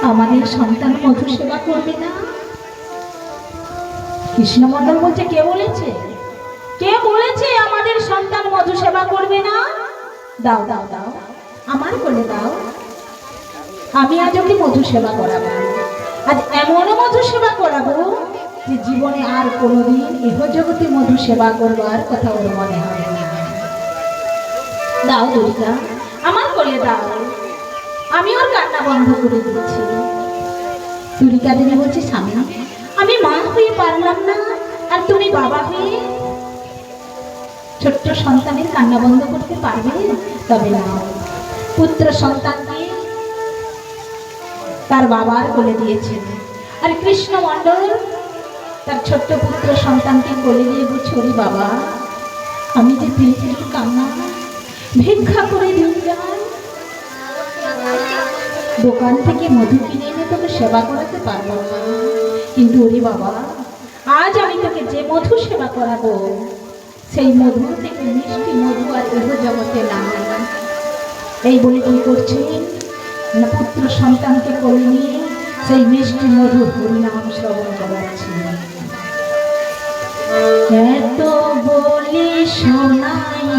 আমাদের সন্তান মধু সেবা করবে না? কৃষ্ণমন্ডল বলছে, কে বলেছে? কে বলেছে আমাদের সন্তান মধু সেবা করবে না? দাও দাও দাও, আমার কোলে দাও, আমি আজ ওকে মধু সেবা করাবো। আজ এমন মধু সেবা করাবো যে জীবনে আর কোনোদিন ইহ জগতে মধু সেবা করবার কথা ওর মনে হবে না। দাও দুর্গা, আমার কোলে দাও, আমি ওর কান্না বন্ধ করে দিচ্ছি। দুর্গা দেবী বলছে, স্বামী, আমি মা হয়ে পারলাম না, আর তুমি বাবা হয়ে ছোট্ট সন্তানের কান্না বন্ধ করতে পারবে? তবে না, পুত্র সন্তানকে তার বাবার কোলে দিয়েছেন। আর কৃষ্ণমন্ডল তার ছোট্ট পুত্র সন্তানকে কোলে দিয়ে বলছে, ওরে বাবা, আমি যে পেটের কান্না ভিক্ষা করে দিন যাই, দোকান থেকে মধু কিনে এনে তোকে সেবা করাতে পারবো না, কিন্তু ওরে বাবা, আজ আমি তোকে যে মধু সেবা করাবো সেই মধু থেকে মিষ্টি মধু আর ইহ জগতে না। এই বলে কি করছেন না, পুত্র সন্তানকে কোলে নিয়ে সেই মিষ্টি মধু হরিনাম শ্রবণ করাচ্ছেন। এত বলে শোনাইল